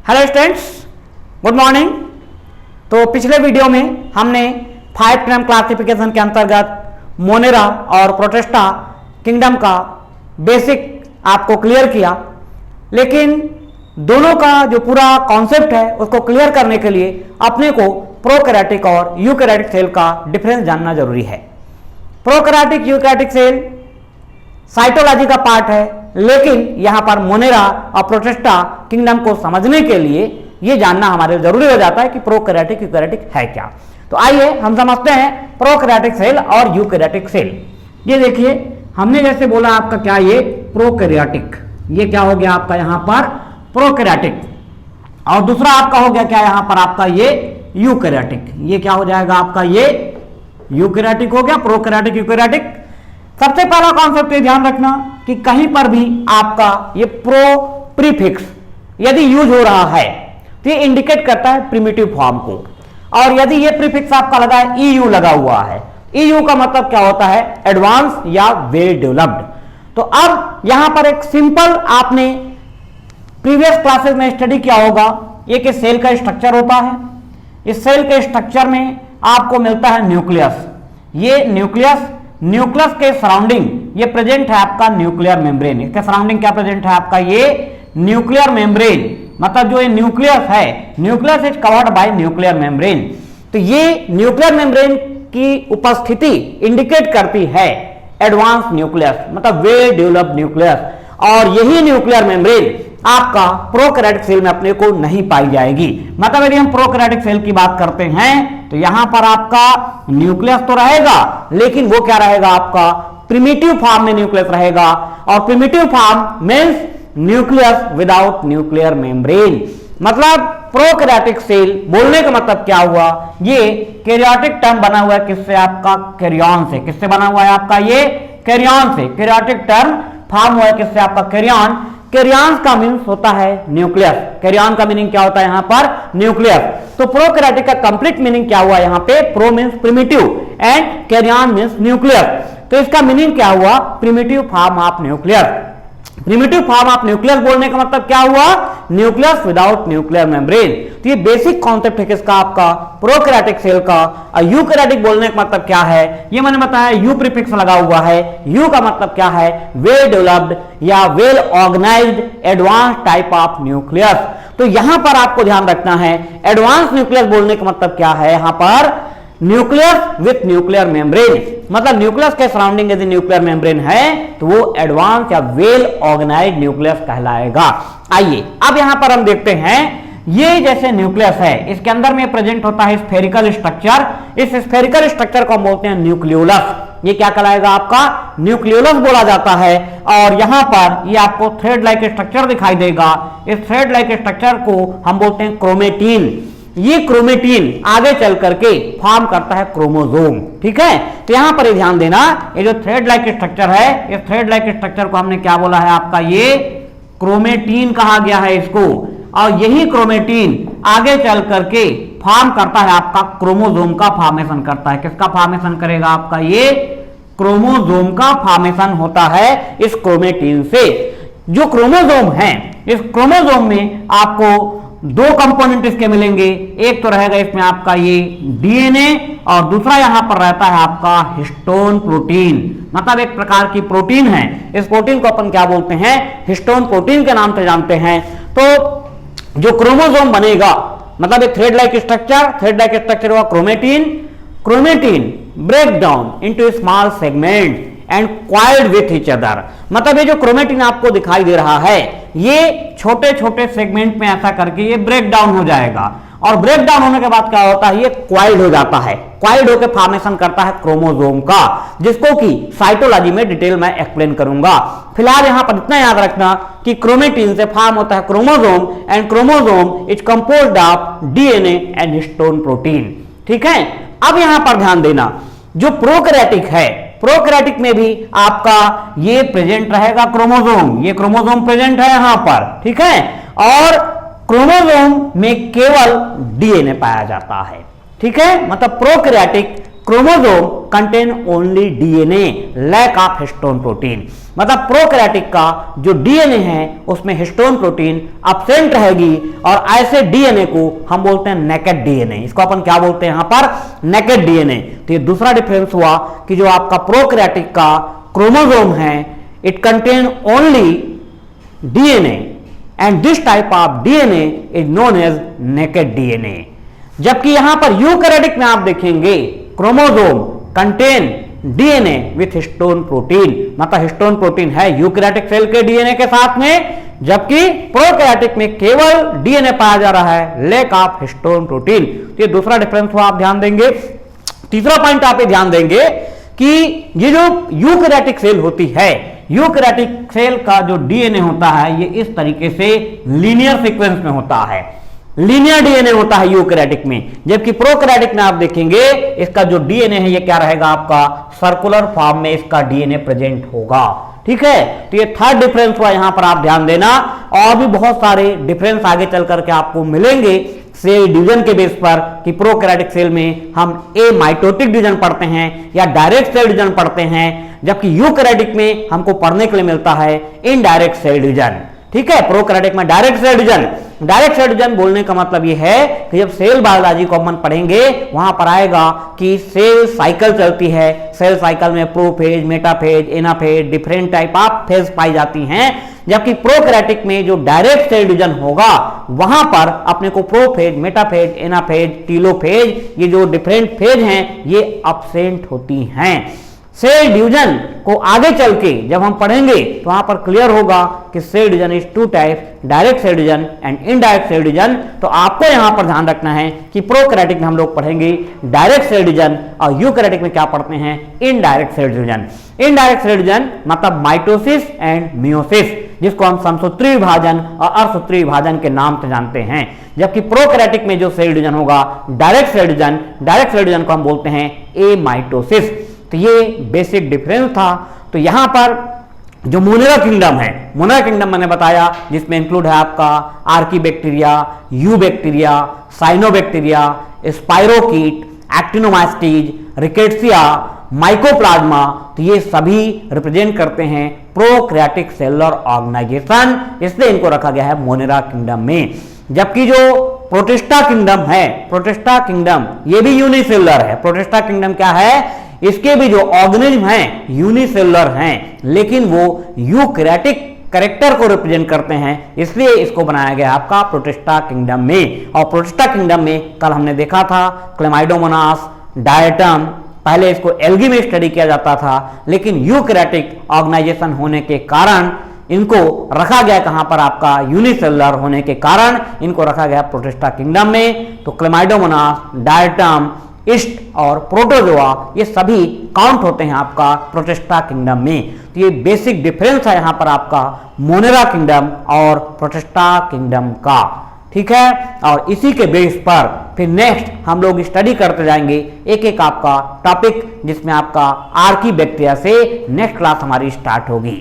Hello students, good morning. तो पिछले video में हमने 5 टर्म क्लासिफिकेशन के अंतर्गत मोनेरा और प्रोटिस्टा किंगडम का बेसिक आपको क्लियर किया, लेकिन दोनों का जो पूरा कॉन्सेप्ट है उसको क्लियर करने के लिए अपने को प्रोकैरियोटिक और यूकैरियोटिक सेल का डिफरेंस जानना जरूरी है। प्रोकैरियोटिक यूकैरियोटिक सेल साइटोलॉजी का पार्ट है, लेकिन यहां पर मोनेरा और प्रोटिस्टा किंगडम को समझने के लिए यह जानना हमारे जरूरी हो जाता है कि प्रोकैरियोटिक यूकैरियोटिक है क्या। तो आइए हम समझते हैं प्रोकैरियोटिक सेल और यूकैरियोटिक सेल। ये देखिए, हमने जैसे बोला आपका क्या, ये प्रोकैरियोटिक, ये क्या हो गया आपका यहां पर प्रोकैरियोटिक, और दूसरा आपका हो गया क्या यहां पर आपका ये यूकैरियोटिक। ये क्या हो जाएगा आपका, ये यूकैरियोटिक हो गया, प्रोकैरियोटिक यूकैरियोटिक। सबसे पहला कॉन्सेप्ट ये ध्यान रखना कि कहीं पर भी आपका ये प्रो प्रीफिक्स यदि यूज हो रहा है तो ये इंडिकेट करता है प्रिमिटिव फॉर्म को, और यदि ये प्रीफिक्स आपका लगा है, ईयू लगा हुआ है, ईयू का मतलब क्या होता है, एडवांस या वेल डेवलप्ड। तो अब यहां पर एक सिंपल आपने प्रीवियस क्लासेस में स्टडी किया होगा, ये कि सेल का स्ट्रक्चर होता है। इस सेल के स्ट्रक्चर में आपको मिलता है न्यूक्लियस। ये न्यूक्लियस के सराउंडिंग ये प्रेजेंट है आपका न्यूक्लियर मेम्ब्रेन। इसके सराउंडिंग क्या प्रेजेंट है आपका, ये न्यूक्लियर मेम्ब्रेन, मतलब जो ये न्यूक्लियस है, nucleus is covered by nuclear membrane. तो ये न्यूक्लियर मेम्ब्रेन की उपस्थिति इंडिकेट करती है एडवांस न्यूक्लियस, मतलब वेल डेवलप्ड न्यूक्लियस, और यही न्यूक्लियर मेम्ब्रेन आपका प्रोकैरियोटिक सेल में अपने को नहीं पाई जाएगी। मतलब यदि हम प्रोकैरियोटिक सेल की बात करते हैं तो यहां पर आपका न्यूक्लियस तो रहेगा, लेकिन वो क्या रहेगा आपका, प्रिमिटिव फॉर्म में न्यूक्लियस रहेगा, और primitive form means nucleus without nuclear membrane. मतलब प्रोकैरियोटिक सेल बोलने का मतलब क्या हुआ, ये कैरियोटिक टर्म बना हुआ है किससे, आपका कैरियन से। किससे बना हुआ है आपका, ये कैरियन से। कैरियोटिक टर्म फॉर्म हुआ है किससे, आपका कैरियन। कैरियन का मीन्स होता है न्यूक्लियस। कैरियन का मीनिंग क्या होता है यहां पर, न्यूक्लियस। तो प्रोकैरियोटिक का कंप्लीट मीनिंग क्या हुआ यहां पे, pro means primitive and karyon means nucleus. तो इसका मीनिंग क्या हुआ, primitive form of nucleus. Primitive form of nucleus बोलने का मतलब क्या हुआ, न्यूक्लियस विदाउट न्यूक्लियर मेम्ब्रेन। तो ये बेसिक कॉन्सेप्ट है किसका, आपका प्रोकैरियोटिक सेल का। और यूकैरियोटिक बोलने का मतलब क्या है, ये मैंने बताया, यू प्रीफिक्स लगा हुआ है। यू का मतलब क्या है, वेल डेवलप्ड या well organised advance type of nucleus. तो यहां पर आपको ध्यान रखना है, एडवांस न्यूक्लियस बोलने का मतलब क्या है, यहां पर न्यूक्लियस विथ न्यूक्लियर मेम्ब्रेन, मतलब न्यूक्लियस के सराउंडिंग यदि न्यूक्लियर मेम्ब्रेन है तो वो एडवांस या वेल ऑर्गेनाइज्ड न्यूक्लियस कहलाएगा। आइए अब यहां पर हम देखते हैं, ये जैसे न्यूक्लियस है, इसके अंदर में प्रेजेंट होता है स्फेरिकल स्ट्रक्चर। इस स्फेरिकल स्ट्रक्चर को हम बोलते हैं न्यूक्लियोलस। ये क्या कहलाएगा आपका, न्यूक्लियोलस बोला जाता है। और यहां पर ये आपको थ्रेड लाइक स्ट्रक्चर दिखाई देगा। इस थ्रेड लाइक स्ट्रक्चर को हम बोलते हैं क्रोमेटिन। ये क्रोमेटिन आगे चल करके फॉर्म करता है क्रोमोसोम। ठीक है, तो यहां पर ध्यान देना, ये जो थ्रेड लाइक स्ट्रक्चर है, इस थ्रेड लाइक स्ट्रक्चर को हमने क्या बोला है आपका, ये क्रोमेटिन कहा गया है इसको। और यही क्रोमेटिन आगे चल करके फॉर्म करता है आपका क्रोमोसोम का फॉर्मेशन करता है। किसका फॉर्मेशन करेगा आपका, ये क्रोमोसोम का फॉर्मेशन होता है इस क्रोमेटिन से। जो क्रोमोसोम है, इस क्रोमोसोम में आपको दो कंपोनेंट इसके मिलेंगे। एक तो रहेगा इसमें आपका ये डीएनए, और दूसरा यहां पर रहता है आपका हिस्टोन प्रोटीन, मतलब एक प्रकार की प्रोटीन है। इस प्रोटीन को अपन क्या बोलते हैं, हिस्टोन प्रोटीन के नाम से जानते हैं। तो जो क्रोमोसोम बनेगा, मतलब एक थ्रेड लाइक स्ट्रक्चर हुआ chromatin. Chromatin break down into small segment and coiled with each other, मतलब ये जो क्रोमेटिन आपको दिखाई दे रहा है, ये छोटे छोटे सेगमेंट में ऐसा करके ये ब्रेक डाउन हो जाएगा, और ब्रेक डाउन होने के बाद क्या होता है, ये क्वाइल्ड हो जाता है। क्वाइल्ड होकर फॉर्मेशन करता है क्रोमोसोम का, जिसको कि साइटोलॉजी में डिटेल में एक्सप्लेन करूंगा। फिलहाल यहां पर इतना याद रखना कि क्रोमेटिन से फॉर्म होता है chromosome, and chromosome is composed of DNA and histone protein. ठीक है, अब यहां पर ध्यान देना, जो प्रोकैरियोटिक है, प्रोकैरियोटिक में भी आपका ये प्रेजेंट रहेगा क्रोमोसोम। ये क्रोमोसोम प्रेजेंट है यहां पर, ठीक है, और क्रोमोसोम में केवल डीएनए पाया जाता है। ठीक है, मतलब prokaryotic chromosome contain only DNA, lack of histone protein. मतलब प्रोकैरियोटिक का जो डीएनए है उसमें हिस्टोन प्रोटीन अब्सेंट रहेगी और ऐसे डीएनए को हम बोलते हैं नेकेड डीएनए। इसको अपन क्या बोलते हैं यहां पर, नेकेड डीएनए। तो ये दूसरा डिफरेंस हुआ कि जो आपका प्रोकैरियोटिक का क्रोमोसोम है it contain only DNA and this type of DNA is known as naked DNA. जबकि यहां पर यूकैरियोटिक में आप देखेंगे chromosome contain DNA with histone protein, मतलब हिस्टोन प्रोटीन है यूकैरियोटिक सेल के डीएनए के साथ में, जबकि प्रोकैरियोटिक में केवल डीएनए पाया जा रहा है, लैक ऑफ हिस्टोन प्रोटीन। तो ये दूसरा डिफरेंस हुआ, आप ध्यान देंगे। तीसरा पॉइंट आप ये ध्यान देंगे कि ये जो यूकैरियोटिक सेल होती है, यूकैरियोटिक सेल का जो डीएनए होता है ये इस तरीके से लीनियर सीक्वेंस में होता है, लीनियर डीएनए होता है यूकैरियोटिक में। जबकि प्रोकैरियोटिक में आप देखेंगे इसका जो डीएनए है ये क्या रहेगा, आपका सर्कुलर फॉर्म में इसका डीएनए प्रेजेंट होगा। ठीक है, तो ये थर्ड डिफरेंस हुआ, यहां पर आप ध्यान देना। और भी बहुत सारे डिफरेंस आगे चल करके आपको मिलेंगे सेल डिवीजन के बेस पर कि प्रोकैरियोटिक सेल में हम ए माइटोटिक डिवीजन पढ़ते हैं या डायरेक्ट सेल डिवीजन पढ़ते हैं, जबकि यूकैरियोटिक में हमको पढ़ने के लिए मिलता है इनडायरेक्ट सेल डिवीजन। ठीक है, प्रोकैरियोटिक में direct cell division. Direct cell division बोलने का मतलब ये है कि जब सेल बायोलॉजी को हम पढ़ेंगे वहां पर आएगा कि सेल साइकिल चलती है, सेल साइकिल में prophase, metaphase, anaphase, different type of phase पाई जाती हैं। जबकि प्रोकैरियोटिक में जो डायरेक्ट सेल डिवीजन होगा वहां पर अपने को प्रोफेज, मेटाफेज, एनाफेज, टीलोफेज, ये जो डिफरेंट फेज हैं ये अब्सेंट होती हैं। सेल डिवीजन को आगे चल के जब हम पढ़ेंगे तो वहां पर क्लियर होगा कि cell division is two types, direct cell division and indirect cell division. तो आपको यहां पर ध्यान रखना है कि प्रोकैरियोटिक में हम लोग पढ़ेंगे डायरेक्ट सेल डिवीजन और यूकैरियोटिक में क्या पढ़ते हैं, indirect cell division. Indirect cell division मतलब माइटोसिस एंड मियोसिस, जिसको हम समसूत्री विभाजन और अर्धसूत्री विभाजन के नाम से जानते हैं। जबकि प्रोकैरियोटिक में जो सेल डिवीजन होगा direct cell division, direct cell division को हम बोलते हैं एमाइटोसिस। तो ये बेसिक डिफरेंस था। तो यहां पर जो मोनेरा किंगडम है, मोनेरा किंगडम मैंने बताया जिसमें इंक्लूड है आपका archaebacteria, eubacteria, cyanobacteria, spirochete, actinomycetes, rickettsia, mycoplasma, तो ये सभी रिप्रेजेंट करते हैं प्रोकैरियोटिक सेलुलर ऑर्गेनाइजेशन, इसलिए इनको रखा गया है मोनेरा किंगडम में। जबकि जो प्रोटिस्टा किंगडम है, प्रोटिस्टा किंगडम ये भी यूनिसेलुलर है। प्रोटिस्टा किंगडम क्या है, इसके भी जो ऑर्गेनिज्म हैं यूनिसेलुलर हैं, लेकिन वो यूकैरियोटिक कैरेक्टर को रिप्रेजेंट करते हैं, इसलिए इसको बनाया गया आपका प्रोटिस्टा किंगडम में। और प्रोटिस्टा किंगडम में कल हमने देखा था क्लेमाइडोमोनास, डायटम, पहले इसको एल्गी में स्टडी किया जाता था, लेकिन यूकैरियोटिक ऑर्गेनाइजेशन होने के कारण इनको रखा गया कहां पर, आपका यूनिसेलुलर होने के कारण इनको रखा गया प्रोटिस्टा किंगडम में। तो क्लेमाइडोमोनास, डायटम, ईस्ट और प्रोटोजोआ ये सभी काउंट होते हैं आपका प्रोटिस्टा किंगडम में। तो ये बेसिक डिफरेंस है यहां पर आपका मोनेरा किंगडम और प्रोटिस्टा किंगडम का। ठीक है, और इसी के बेस पर फिर नेक्स्ट हम लोग स्टडी करते जाएंगे एक एक आपका टॉपिक, जिसमें आपका आर्कीबैक्टीरिया से नेक्स्ट क्लास हमारी स्टार्ट होगी।